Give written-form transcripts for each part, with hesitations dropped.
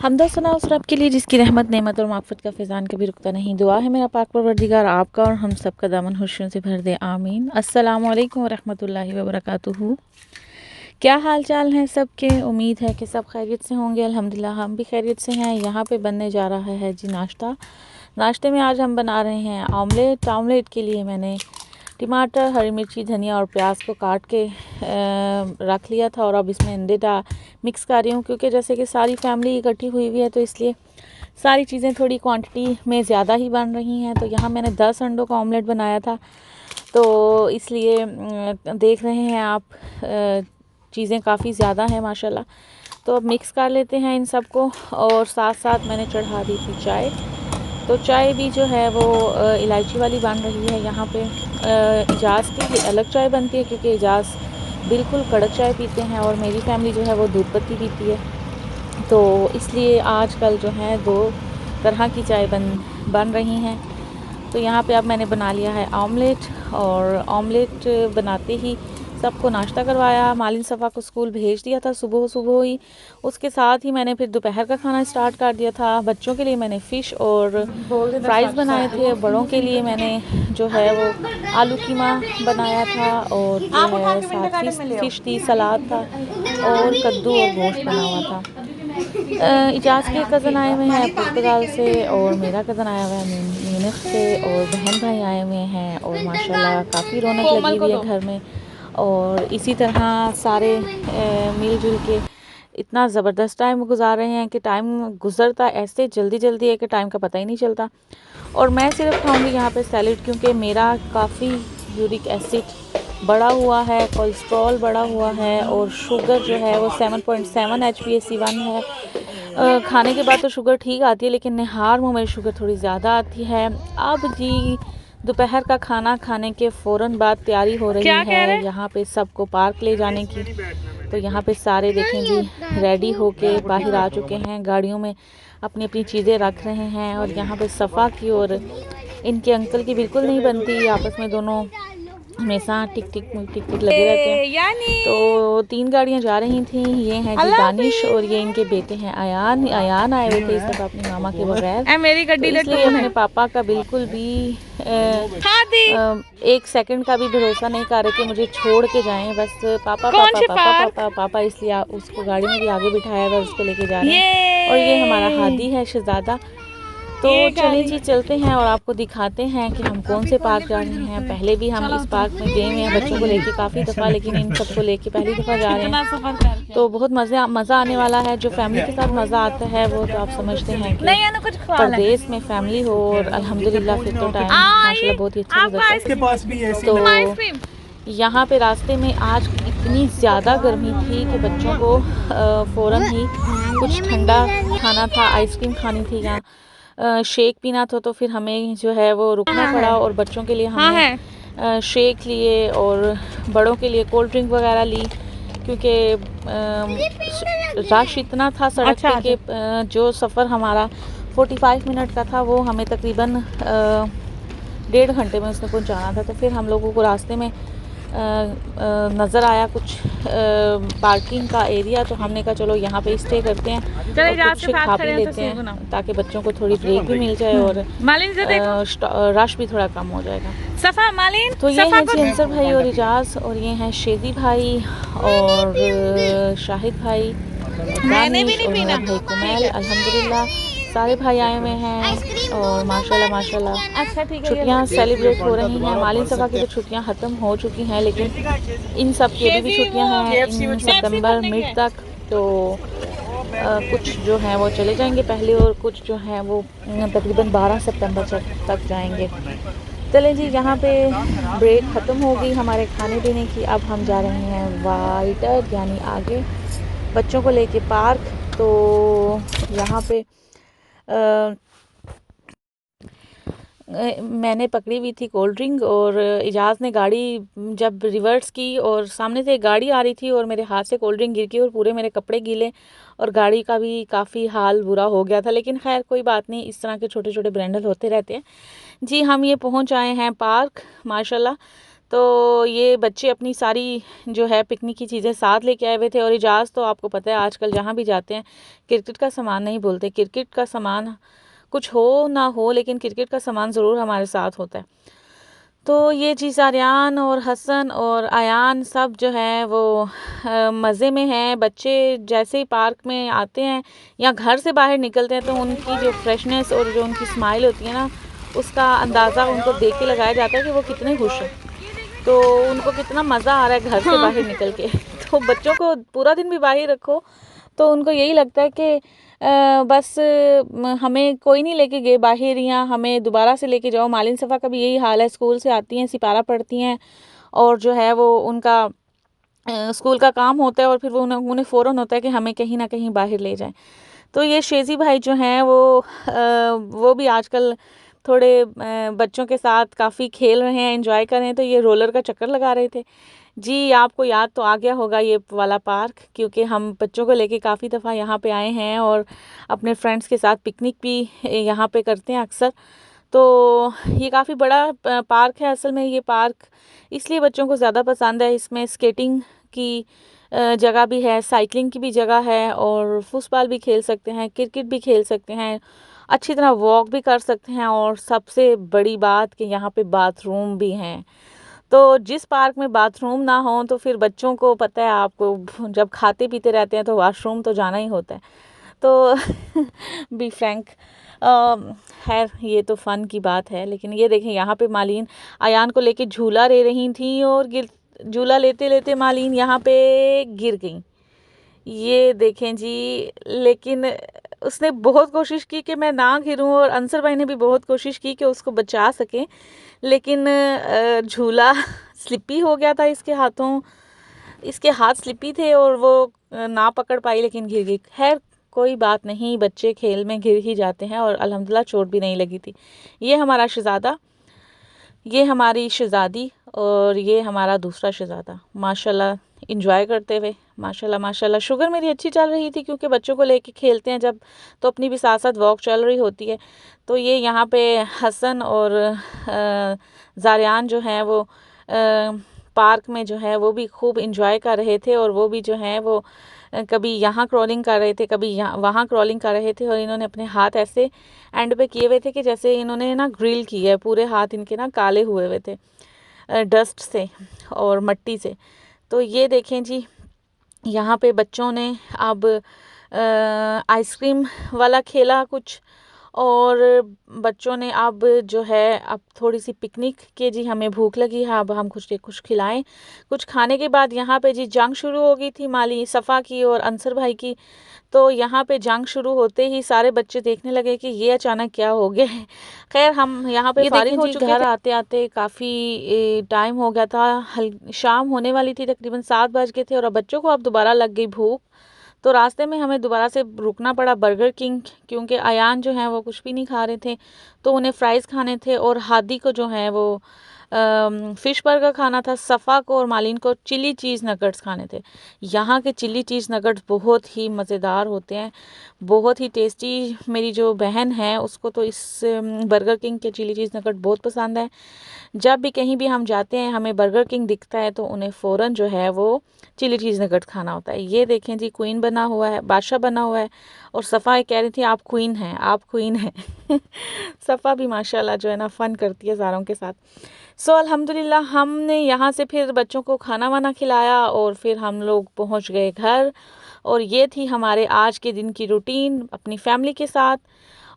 हमदा सना उस रब के लिए जिसकी रहमत नेमत और माफ़रत का फ़ैज़ान कभी रुकता नहीं। दुआ है मेरा पाक परवरदिगार आपका और हम सब का दामन खुशियों से भर दे, आमीन। अस्सलामु अलैकुम वरहमतुल्लाहि वबरकातुहू। क्या हाल चाल हैं सबके? उम्मीद है कि सब खैरियत से होंगे। अल्हम्दुलिल्लाह हम भी खैरियत से हैं। यहाँ पे बनने जा रहा है जी नाश्ता। नाश्ते में आज हम बना रहे हैं ऑमलेट। ऑमलेट के लिए मैंने टमाटर, हरी मिर्ची, धनिया और प्याज को काट के रख लिया था और अब इसमें अंडे मिक्स कर रही हूँ, क्योंकि जैसे कि सारी फैमिली इकट्ठी हुई हुई है तो इसलिए सारी चीज़ें थोड़ी क्वांटिटी में ज़्यादा ही बन रही हैं। तो यहाँ मैंने 10 अंडों का ऑमलेट बनाया था, तो इसलिए देख रहे हैं आप चीज़ें काफ़ी ज़्यादा हैं माशाल्लाह। तो अब मिक्स कर लेते हैं इन सब को, और साथ साथ मैंने चढ़ा दी थी चाय। तो चाय भी जो है वो इलायची वाली बन रही है। यहाँ पे इजाज़ की अलग चाय बनती है, क्योंकि इजाज़ बिल्कुल कड़क चाय पीते हैं और मेरी फैमिली जो है वो दूध पत्ती पीती है। तो इसलिए आजकल जो है 2 तरह की चाय बन रही हैं। तो यहाँ पे अब मैंने बना लिया है ऑमलेट, और ऑमलेट बनाते ही सबको नाश्ता करवाया। मालिन सफ़ा को स्कूल भेज दिया था सुबह सुबह ही। उसके साथ ही मैंने फिर दोपहर का खाना स्टार्ट कर दिया था। बच्चों के लिए मैंने फ़िश और फ्राइज़ बनाए थे। बड़ों के लिए मैंने जो है वो आलू कीमा बनाया था, और जो है साथ फ़िश थी, सलाद था और कद्दू और गोश्त बना हुआ था। इजाज़ के कज़न आए हुए हैं पुर्तगाल से, और मेरा कज़न आया हुआ है म्यूनिख से, और बहन भाई आए हुए हैं, और माशाल्लाह काफ़ी रौनक लगी हुई है घर में। और इसी तरह सारे मिलजुल के इतना ज़बरदस्त टाइम गुजार रहे हैं कि टाइम गुज़रता ऐसे जल्दी जल्दी है कि टाइम का पता ही नहीं चलता। और मैं सिर्फ खाऊंगी यहाँ पे सैलेड, क्योंकि मेरा काफ़ी यूरिक एसिड बढ़ा हुआ है, कोलेस्ट्रॉल बढ़ा हुआ है, और शुगर जो है वो 7.7 HbA1C है। खाने के बाद तो शुगर ठीक आती है, लेकिन निहार मुँह में शुगर थोड़ी ज़्यादा आती है। अब जी दोपहर का खाना खाने के फ़ौरन बाद तैयारी हो रही है यहाँ पे सबको पार्क ले जाने की। तो यहाँ पे सारे देखें जी रेडी होके बाहर आ चुके हैं, गाड़ियों में अपनी अपनी चीज़ें रख रहे हैं। और यहाँ पे सफ़ा की और इनके अंकल की बिल्कुल नहीं बनती, आपस में दोनों हमेशा टिक टिक लगे रहते हैं। तो 3 गाड़ियाँ जा रही थी। ये हैं जी दानिश, और ये इनके बेटे हैं अयान। अयान आए हुए थे इस दफ़ा अपनी मामा के बगैर, मेरी गड्डी तो इसलिए अपने पापा का बिल्कुल भी 1 सेकंड का भी भरोसा नहीं कर रहे कि मुझे छोड़ के जाएं। बस पापा पापा पापा पापा पापा, इसलिए उसको गाड़ी में भी आगे बिठाया हुआ, उसको लेके जा रहे हैं। और ये हमारा हादी है शहजादा। तो चलिए जी चलते हैं और आपको दिखाते हैं कि हम कौन से पार्क जा रहे हैं। पहले भी हम इस पार्क में गए हुए हैं बच्चों को लेके काफ़ी दफ़ा, लेकिन इन सबको लेके पहली दफ़ा जा रहे हैं। तो बहुत मज़ा आने वाला है। जो फैमिली के साथ मज़ा आता है वो तो आप समझते हैं कि परदेश में फैमिली हो, और अल्हम्दुलिल्लाह फिर तो टाइम माशाल्लाह बहुत ही अच्छा गुजरता है। तो यहाँ पे रास्ते में आज इतनी ज़्यादा गर्मी थी कि बच्चों को फ़ौरन ही कुछ ठंडा खाना था, आइसक्रीम खानी थी या शेक पीना था। तो फिर हमें जो है वो रुकना पड़ा, और बच्चों के लिए हमने शेक लिए और बड़ों के लिए कोल्ड ड्रिंक वगैरह ली, क्योंकि रश इतना था सड़क पे कि जो सफ़र हमारा 45 मिनट का था वो हमें तकरीबन 1.5 घंटे में उसने पहुंचाना था। तो फिर हम लोगों को रास्ते में नज़र आया कुछ पार्किंग का एरिया, तो हमने कहा चलो यहाँ पे स्टे करते हैं और कुछ खा पी लेते हैं, ताकि बच्चों को थोड़ी ब्रेक भी मिल जाए और रश भी थोड़ा कम हो जाएगा। सफ़ा मालिन तो ये हैं जी अंसर भाई और इजाज़, और ये हैं शेदी भाई और शाहिद भाई, मैंने भी नहीं पीना भाई कुमैल। अल्हम्दुलिल्लाह सारे भाई आए हुए हैं, और माशाल्लाह माशाल्लाह अच्छा ठीक है छुट्टियाँ सेलिब्रेट हो रही हैं। मालिन सफ़ा की तो छुट्टियाँ ख़त्म हो चुकी हैं, लेकिन इन सब की अभी भी छुट्टियाँ हैं इन सितंबर मिड तक। तो कुछ जो हैं वो चले जाएंगे पहले, और कुछ जो हैं वो तकरीबन 12 सितंबर तक जाएंगे। चलें जी, यहाँ पे ब्रेक ख़त्म हो गई हमारे खाने पीने की। अब हम जा रहे हैं वाइटर यानी आगे बच्चों को लेके पार्क। तो यहाँ पे मैंने पकड़ी हुई थी कोल्ड ड्रिंक, और इजाज़ ने गाड़ी जब रिवर्स की और सामने से एक गाड़ी आ रही थी और मेरे हाथ से कोल्ड ड्रिंक गिर गई और पूरे मेरे कपड़े गीले, और गाड़ी का भी काफ़ी हाल बुरा हो गया था। लेकिन खैर कोई बात नहीं, इस तरह के छोटे छोटे ब्रेंडल होते रहते हैं जी। हम ये पहुंच आए हैं पार्क माशाल्लाह। तो ये बच्चे अपनी सारी जो है पिकनिक की चीज़ें साथ लेके आए हुए थे। और इजाज़ तो आपको पता है आजकल जहाँ भी जाते हैं क्रिकेट का सामान नहीं भूलते। क्रिकेट का सामान कुछ हो ना हो, लेकिन क्रिकेट का सामान ज़रूर हमारे साथ होता है। तो ये चीज़ आर्यान और हसन और आयान सब जो है वो मज़े में हैं। बच्चे जैसे ही पार्क में आते हैं या घर से बाहर निकलते हैं तो उनकी जो फ्रेशनेस और जो उनकी स्माइल होती है ना, उसका अंदाज़ा उनको देख के लगाया जाता है कि वो कितने खुश हैं। तो उनको कितना मज़ा आ रहा है घर से बाहर निकल के। तो बच्चों को पूरा दिन भी बाहर रखो तो उनको यही लगता है कि बस हमें कोई नहीं लेके गए बाहर, या हमें दोबारा से लेके जाओ। मालिन सफ़ा का भी यही हाल है। स्कूल से आती हैं, सिपारा पढ़ती हैं और जो है वो उनका स्कूल का काम होता है और फिर वो उन्हें फ़ौरन होता है कि हमें कहीं ना कहीं बाहर ले जाएं। तो ये शेज़ी भाई जो हैं वो भी आजकल थोड़े बच्चों के साथ काफ़ी खेल रहे हैं, एंजॉय कर रहे हैं। तो ये रोलर का चक्कर लगा रहे थे। जी, आपको याद तो आ गया होगा ये वाला पार्क, क्योंकि हम बच्चों को लेके काफ़ी दफ़ा यहाँ पे आए हैं और अपने फ्रेंड्स के साथ पिकनिक भी यहाँ पे करते हैं अक्सर। तो ये काफ़ी बड़ा पार्क है। असल में ये पार्क इसलिए बच्चों को ज़्यादा पसंद है, इसमें स्केटिंग की जगह भी है, साइकिलिंग की भी जगह है और फुटबॉल भी खेल सकते हैं, क्रिकेट भी खेल सकते हैं, अच्छी तरह वॉक भी कर सकते हैं और सबसे बड़ी बात कि यहाँ पे बाथरूम भी हैं। तो जिस पार्क में बाथरूम ना हो तो फिर बच्चों को पता है, आपको जब खाते पीते रहते हैं तो वॉशरूम तो जाना ही होता है। तो बी फ्रैंक खैर ये तो फ़न की बात है। लेकिन ये देखें यहाँ पे मालीन अयान को लेके झूला ले रही थी और झूला लेते लेते मालीन यहाँ पे गिर गई। ये देखें जी, लेकिन उसने बहुत कोशिश की कि मैं ना गिरूं और अंसर भाई ने भी बहुत कोशिश की कि उसको बचा सकें, लेकिन झूला स्लिपी हो गया था इसके हाथों। इसके हाथ स्लिपी थे और वो ना पकड़ पाई, लेकिन गिर गई। खैर कोई बात नहीं, बच्चे खेल में गिर ही जाते हैं और अल्हम्दुलिल्लाह चोट भी नहीं लगी थी। ये हमारा शहज़ादा, ये हमारी शहज़ादी और ये हमारा दूसरा शहज़ादा माशाल्लाह इंजॉय करते हुए। माशाल्लाह माशाल्लाह शुगर मेरी अच्छी चल रही थी, क्योंकि बच्चों को लेके खेलते हैं जब तो अपनी भी साथ साथ वॉक चल रही होती है। तो ये यहाँ पे हसन और ज़ारियान जो हैं वो पार्क में जो है वो भी खूब इंजॉय कर रहे थे और वो भी जो है वो कभी यहाँ क्रॉलिंग कर रहे थे, कभी यहाँ वहाँ क्रॉलिंग कर रहे थे। और इन्होंने अपने हाथ ऐसे एंड पे किए हुए थे कि जैसे इन्होंने ना ग्रिल की है। पूरे हाथ इनके ना काले हुए हुए थे डस्ट से और मिट्टी से। तो ये देखें जी, यहाँ पे बच्चों ने अब आइसक्रीम वाला खेला कुछ, और बच्चों ने अब जो है अब थोड़ी सी पिकनिक के जी हमें भूख लगी है, अब हम कुछ खिलाएं। कुछ खाने के बाद यहाँ पे जी जंग शुरू हो गई थी माली सफ़ा की और अंसर भाई की। तो यहाँ पे जंग शुरू होते ही सारे बच्चे देखने लगे कि ये अचानक क्या हो गया है। खैर हम यहाँ पे फारिग हो चुके थे। घर आते आते काफ़ी टाइम हो गया था, शाम होने वाली थी, तकरीबन 7 बज गए थे और अब बच्चों को अब दोबारा लग गई भूख। तो रास्ते में हमें दोबारा से रुकना पड़ा बर्गर किंग, क्योंकि अयान जो है वो कुछ भी नहीं खा रहे थे, तो उन्हें फ़्राइज़ खाने थे और हादी को जो है वो फ़िश बर्गर खाना था। सफ़ा को और मालिन को चिली चीज़ नगेट्स खाने थे। यहाँ के चिली चीज़ नगेट्स बहुत ही मज़ेदार होते हैं, बहुत ही टेस्टी। मेरी जो बहन है उसको तो इस बर्गर किंग के चिली चीज़ नगेट बहुत पसंद है। जब भी कहीं भी हम जाते हैं हमें बर्गर किंग दिखता है तो उन्हें फ़ौरन जो है वो चिली चीज़ नगेट खाना होता है। ये देखें जी, क्वीन बना हुआ है, बादशाह बना हुआ है और सफ़ा कह रही थी आप क्वीन हैं, आप क्वीन हैं। सफ़ा भी माशाल्लाह जो है ना फ़न करती है सारों के साथ। सो अल्हम्दुलिल्लाह हमने यहाँ से फिर बच्चों को खाना वाना खिलाया और फिर हम लोग पहुँच गए घर। और ये थी हमारे आज के दिन की रूटीन अपनी फैमिली के साथ।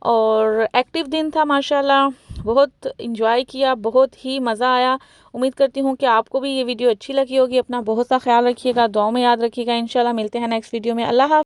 और एक्टिव दिन था माशाल्लाह, बहुत इंजॉय किया, बहुत ही मज़ा आया। उम्मीद करती हूँ कि आपको भी ये वीडियो अच्छी लगी होगी। अपना बहुत सा ख्याल रखिएगा, दुआओं में याद रखिएगा। इंशाल्लाह मिलते हैं नेक्स्ट वीडियो में। अल्लाह हाफ़िज़।